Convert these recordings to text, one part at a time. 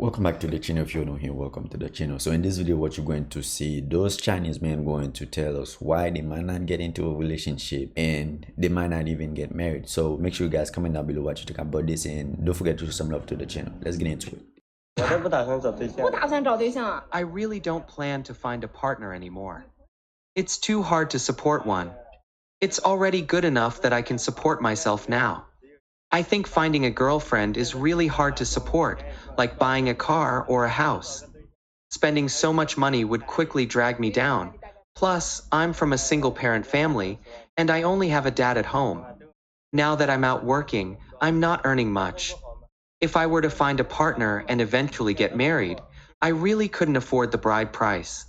Welcome back to the channel. If you're new here, welcome to the channel. So in this video, what you're going to see, those Chinese men going to tell us why they might not get into a relationship and they might not even get married. So make sure you guys comment down below what you think about this, and don't forget to show some love to the channel. Let's get into it. I really don't plan to find a partner anymore. It's too hard to support one. It's already good enough that I can support myself now. I think finding a girlfriend is really hard to support, like buying a car or a house. Spending so much money would quickly drag me down. Plus, I'm from a single-parent family, and I only have a dad at home. Now that I'm out working, I'm not earning much. If I were to find a partner and eventually get married, I really couldn't afford the bride price.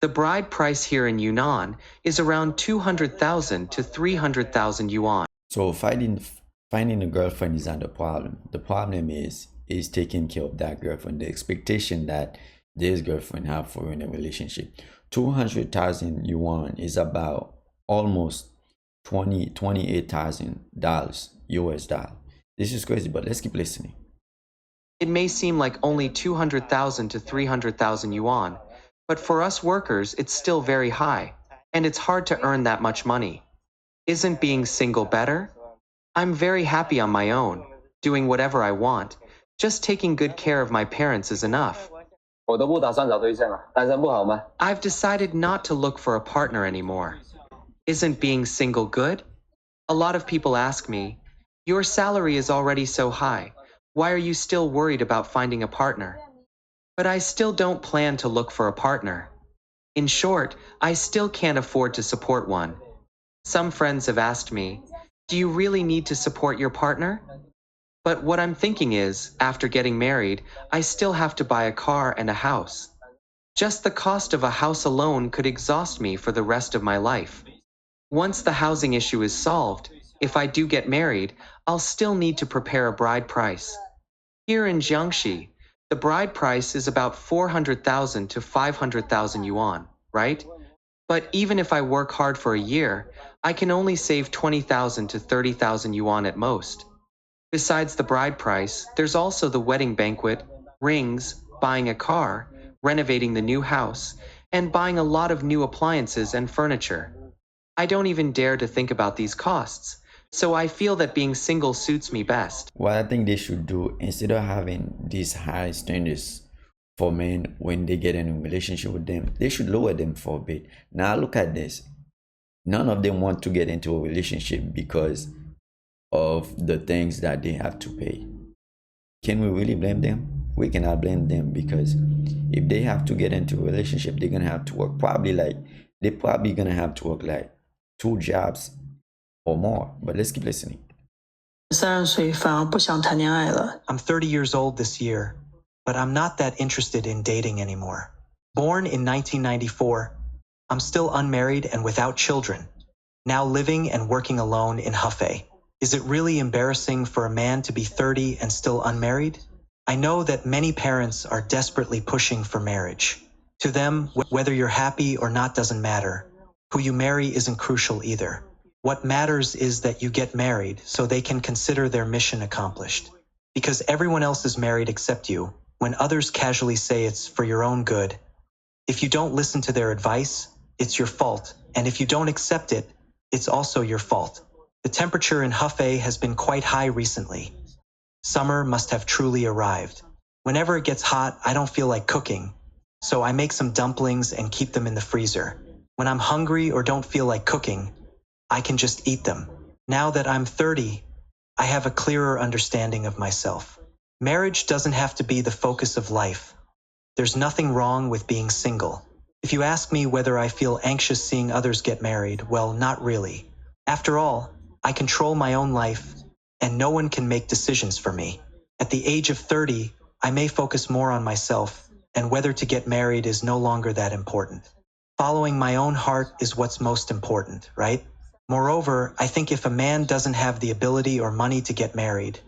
The bride price here in Yunnan is around 200,000 to 300,000 yuan. So finding a girlfriend is not the problem. The problem is taking care of that girlfriend. The expectation that this girlfriend have for you in a relationship. 200,000 yuan is about almost $28,000 US dollar. This is crazy, but let's keep listening. It may seem like only 200,000 to 300,000 yuan, but for us workers, it's still very high, and it's hard to earn that much money. Isn't being single better? I'm very happy on my own, doing whatever I want. Just taking good care of my parents is enough. I've decided not to look for a partner anymore. Isn't being single good? A lot of people ask me, your salary is already so high. Why are you still worried about finding a partner? But I still don't plan to look for a partner. In short, I still can't afford to support one. Some friends have asked me, do you really need to support your partner? But what I'm thinking is, after getting married, I still have to buy a car and a house. Just the cost of a house alone could exhaust me for the rest of my life. Once the housing issue is solved, if I do get married, I'll still need to prepare a bride price. Here in Jiangxi, the bride price is about 400,000 to 500,000 yuan, right? But even if I work hard for a year, I can only save 20,000 to 30,000 yuan at most. Besides the bride price, there's also the wedding banquet, rings, buying a car, renovating the new house, and buying a lot of new appliances and furniture. I don't even dare to think about these costs, so I feel that being single suits me best. What I think they should do, instead of having these high standards for men when they get in a relationship with them, they should lower them for a bit. Now look at this. None of them want to get into a relationship because of the things that they have to pay. Can we really blame them? We cannot blame them, because if they have to get into a relationship, they're gonna have to work they're probably gonna have to work like 2 jobs or more. But let's keep listening. I'm 30 years old this year, but I'm not that interested in dating anymore. Born in 1994, I'm still unmarried and without children, now living and working alone in Hefei. Is it really embarrassing for a man to be 30 and still unmarried? I know that many parents are desperately pushing for marriage. To them, whether you're happy or not doesn't matter. Who you marry isn't crucial either. What matters is that you get married so they can consider their mission accomplished. Because everyone else is married except you, when others casually say it's for your own good. If you don't listen to their advice, it's your fault, and if you don't accept it, it's also your fault. The temperature in Hefei has been quite high recently. Summer must have truly arrived. Whenever it gets hot, I don't feel like cooking, so I make some dumplings and keep them in the freezer. When I'm hungry or don't feel like cooking, I can just eat them. Now that I'm 30, I have a clearer understanding of myself. Marriage doesn't have to be the focus of life. There's nothing wrong with being single. If you ask me whether I feel anxious seeing others get married, well, not really. After all, I control my own life, and no one can make decisions for me. At the age of 30, I may focus more on myself, and whether to get married is no longer that important. Following my own heart is what's most important, right? Moreover, I think if a man doesn't have the ability or money to get married,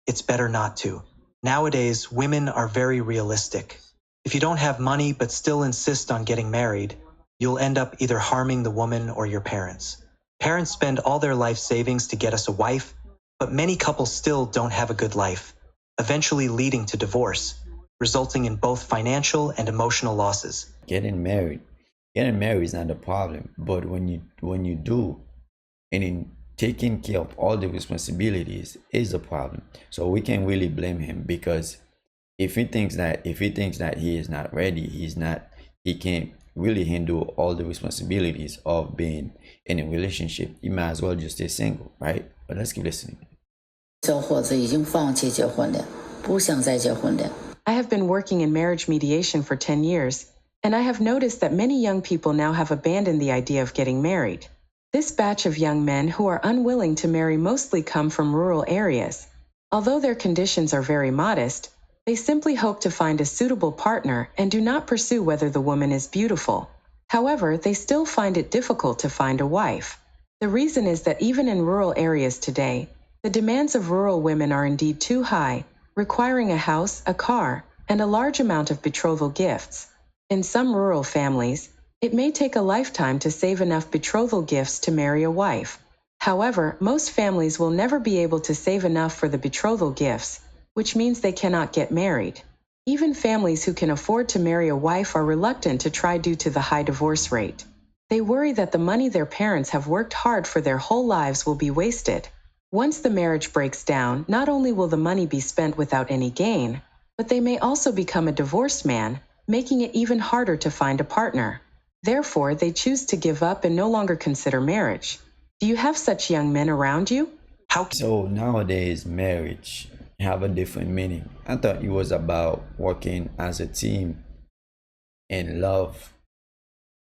it's better not to. Nowadays, women are very realistic. If you don't have money but still insist on getting married, you'll end up either harming the woman or your parents. Parents spend all their life savings to get us a wife, but many couples still don't have a good life, eventually leading to divorce. resulting in both financial and emotional losses. Getting married is not a problem, but when you do, and in taking care of all the responsibilities is a problem. So we can't really blame him, because if he thinks that he is not ready, he can't really handle all the responsibilities of being in a relationship, you might as well just stay single, right? But let's keep listening. 小伙子已经放弃结婚了，不想再结婚了。 I have been working in marriage mediation for 10 years, and I have noticed that many young people now have abandoned the idea of getting married. This batch of young men who are unwilling to marry mostly come from rural areas. Although their conditions are very modest, they simply hope to find a suitable partner and do not pursue whether the woman is beautiful. However, they still find it difficult to find a wife. The reason is that even in rural areas today, the demands of rural women are indeed too high, requiring a house, a car, and a large amount of betrothal gifts. In some rural families, it may take a lifetime to save enough betrothal gifts to marry a wife. However, most families will never be able to save enough for the betrothal gifts, which means they cannot get married. Even families who can afford to marry a wife are reluctant to try due to the high divorce rate. They worry that the money their parents have worked hard for their whole lives will be wasted. Once the marriage breaks down, not only will the money be spent without any gain, but they may also become a divorced man, making it even harder to find a partner. Therefore, they choose to give up and no longer consider marriage. Do you have such young men around you? So nowadays, marriage have a different meaning. I thought it was about working as a team and love.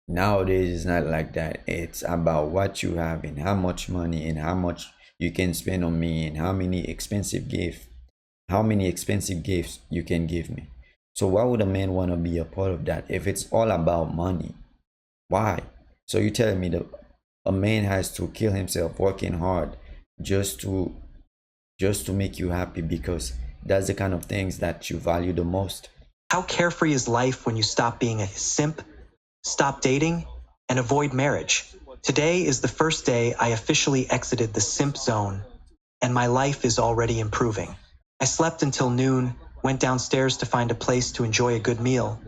Nowadays, it's not like that. It's about what you have and how much money and how much you can spend on me and how many expensive gifts you can give me. So why would a man want to be a part of that if it's all about money? Why? So you're telling me that a man has to kill himself working hard just to make you happy, because that's the kind of things that you value the most? How carefree is life when you stop being a simp, stop dating, and avoid marriage? Today is the first day I officially exited the simp zone, and my life is already improving. I slept until noon, went downstairs to find a place to enjoy a good meal,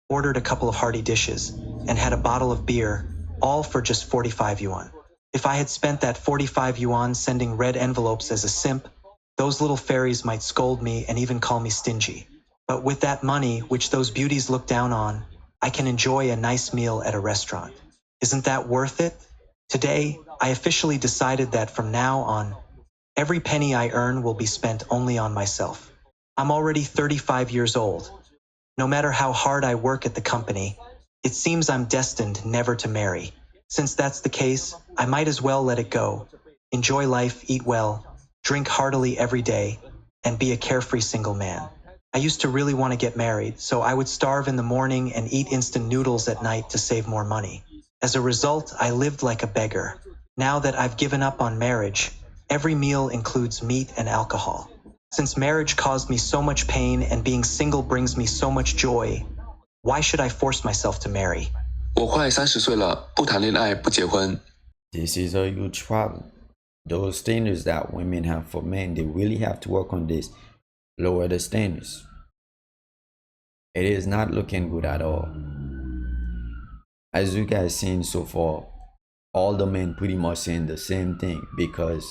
ordered a couple of hearty dishes, and had a bottle of beer, all for just 45 yuan. If I had spent that 45 yuan sending red envelopes as a simp, those little fairies might scold me and even call me stingy. But with that money, which those beauties look down on, I can enjoy a nice meal at a restaurant. Isn't that worth it? Today, I officially decided that from now on, every penny I earn will be spent only on myself. I'm already 35 years old. No matter how hard I work at the company, it seems I'm destined never to marry. Since that's the case, I might as well let it go. Enjoy life, eat well, drink heartily every day, and be a carefree single man. I used to really want to get married, so I would starve in the morning and eat instant noodles at night to save more money. As a result, I lived like a beggar. Now that I've given up on marriage, every meal includes meat and alcohol. Since marriage caused me so much pain and being single brings me so much joy, why should I force myself to marry? 我快30岁了，不谈恋爱，不结婚。 This is a huge problem. Those standards that women have for men, they really have to work on this. Lower the standards. It is not looking good at all. As you guys seen so far, all the men pretty much saying the same thing, because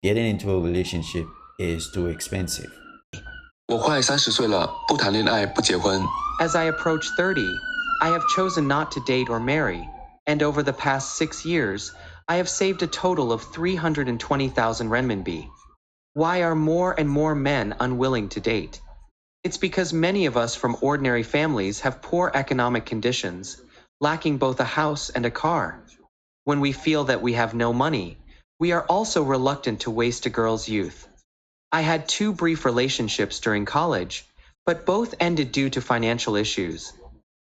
getting into a relationship is too expensive. 我快30岁了，不谈恋爱，不结婚。 As I approach 30, I have chosen not to date or marry, and over the past 6 years, I have saved a total of 320,000 renminbi. Why are more and more men unwilling to date? It's because many of us from ordinary families have poor economic conditions, lacking both a house and a car. When we feel that we have no money, we are also reluctant to waste a girl's youth. I had 2 brief relationships during college, but both ended due to financial issues.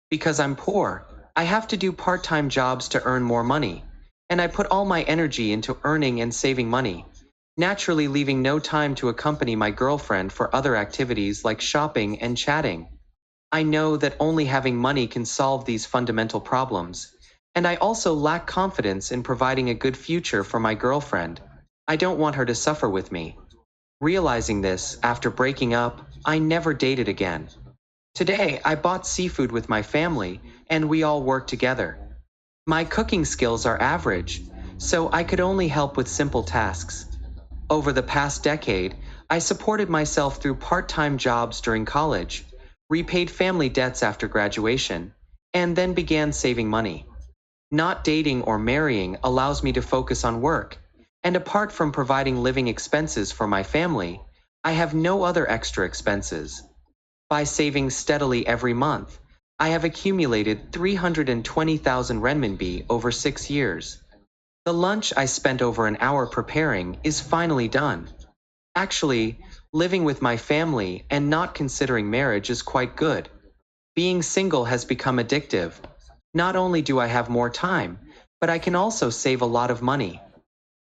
Because I'm poor, I have to do part-time jobs to earn more money, and I put all my energy into earning and saving money, naturally leaving no time to accompany my girlfriend for other activities like shopping and chatting. I know that only having money can solve these fundamental problems, and I also lack confidence in providing a good future for my girlfriend. I don't want her to suffer with me. Realizing this, after breaking up, I never dated again. Today, I bought seafood with my family, and we all work together. My cooking skills are average, so I could only help with simple tasks. Over the past decade, I supported myself through part-time jobs during college, repaid family debts after graduation, and then began saving money. Not dating or marrying allows me to focus on work, and apart from providing living expenses for my family, I have no other extra expenses. By saving steadily every month, I have accumulated 320,000 renminbi over 6 years. The lunch I spent over an hour preparing is finally done. Actually, living with my family and not considering marriage is quite good. Being single has become addictive. Not only do I have more time, but I can also save a lot of money.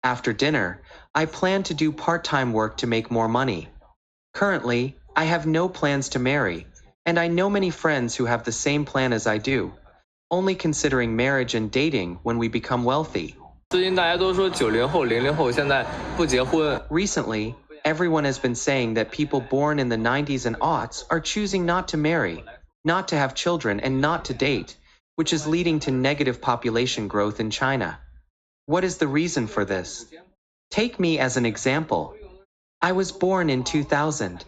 After dinner, I plan to do part-time work to make more money. Currently, I have no plans to marry, and I know many friends who have the same plan as I do, only considering marriage and dating when we become wealthy. 最近大家都说90后、00后现在不结婚。 Recently, everyone has been saying that people born in the 90s and aughts are choosing not to marry, not to have children, and not to date, which is leading to negative population growth in China. What is the reason for this? Take me as an example. I was born in 2000.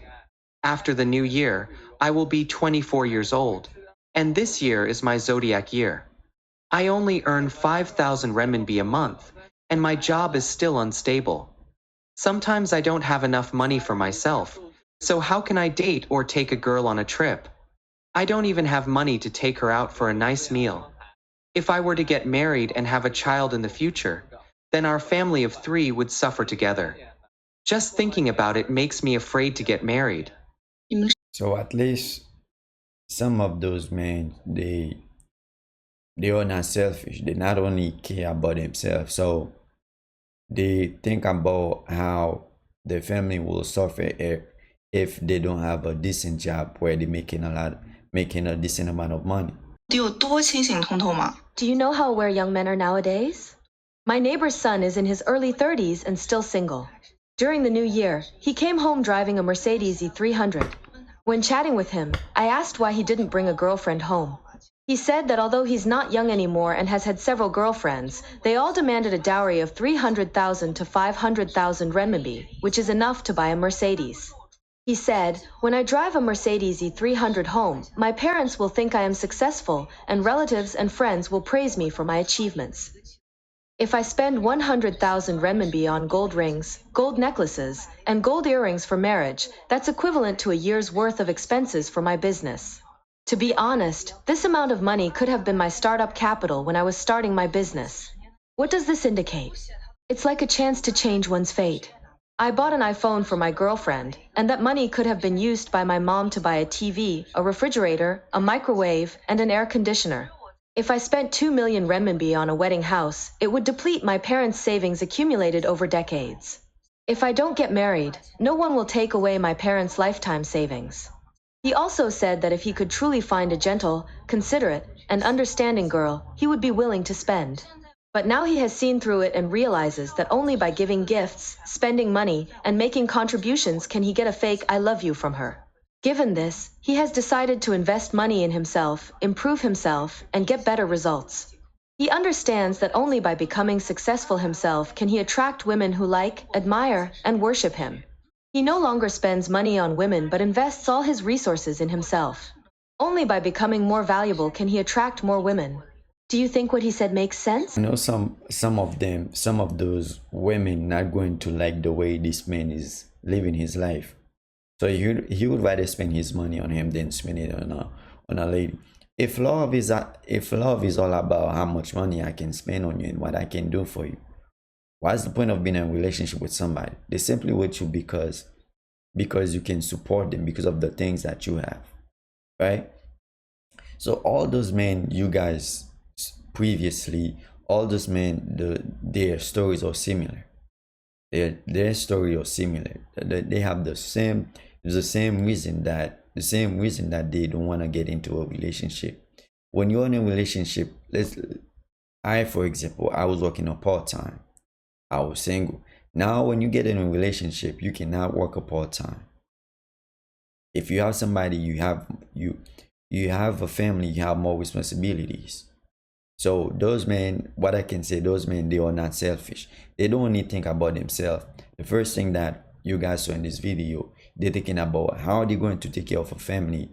After the new year, I will be 24 years old, and this year is my zodiac year. I only earn 5,000 renminbi a month, and my job is still unstable. Sometimes I don't have enough money for myself, so how can I date or take a girl on a trip? I don't even have money to take her out for a nice meal. If I were to get married and have a child in the future, then our family of 3 would suffer together. Just thinking about it makes me afraid to get married. So at least some of those men, they are not selfish. They not only care about themselves, so they think about how their family will suffer if they don't have a decent job where they're making a decent amount of money. 得有多清醒通透吗？ Do you know how aware young men are nowadays? My neighbor's son is in his early 30s and still single. During the new year, he came home driving a Mercedes E300. When chatting with him, I asked why he didn't bring a girlfriend home. He said that although he's not young anymore and has had several girlfriends, they all demanded a dowry of 300,000 to 500,000 renminbi, which is enough to buy a Mercedes. He said, when I drive a Mercedes E300 home, my parents will think I am successful, and relatives and friends will praise me for my achievements. If I spend 100,000 renminbi on gold rings, gold necklaces, and gold earrings for marriage, that's equivalent to a year's worth of expenses for my business. To be honest, this amount of money could have been my startup capital when I was starting my business. What does this indicate? It's like a chance to change one's fate. I bought an iPhone for my girlfriend, and that money could have been used by my mom to buy a TV, a refrigerator, a microwave, and an air conditioner. If I spent 2 million renminbi on a wedding house, it would deplete my parents' savings accumulated over decades. If I don't get married, no one will take away my parents' lifetime savings. He also said that if he could truly find a gentle, considerate, and understanding girl, he would be willing to spend. But now he has seen through it and realizes that only by giving gifts, spending money, and making contributions can he get a fake "I love you" from her. Given this, he has decided to invest money in himself, improve himself, and get better results. He understands that only by becoming successful himself can he attract women who like, admire, and worship him. He no longer spends money on women but invests all his resources in himself. Only by becoming more valuable can he attract more women. Do you think what he said makes sense? I know some of those women not going to like the way this man is living his life. So he would rather spend his money on him than spend it on a lady. If love is all about how much money I can spend on you and what I can do for you, what's the point of being in a relationship with somebody? They simply with you because you can support them because of the things that you have, right? So all those men you guys previously, all those men, their stories are similar. Their story are similar. They have the same reason that they don't want to get into a relationship. When you're in a relationship, for example, I was working a part-time. I was single. Now when you get in a relationship, you cannot work a part-time. If you have somebody, you have a family, you have more responsibilities. So those men, what I can say, those men, they are not selfish. They don't only think about themselves. The first thing that you guys saw in this video, they're thinking about how they're going to take care of a family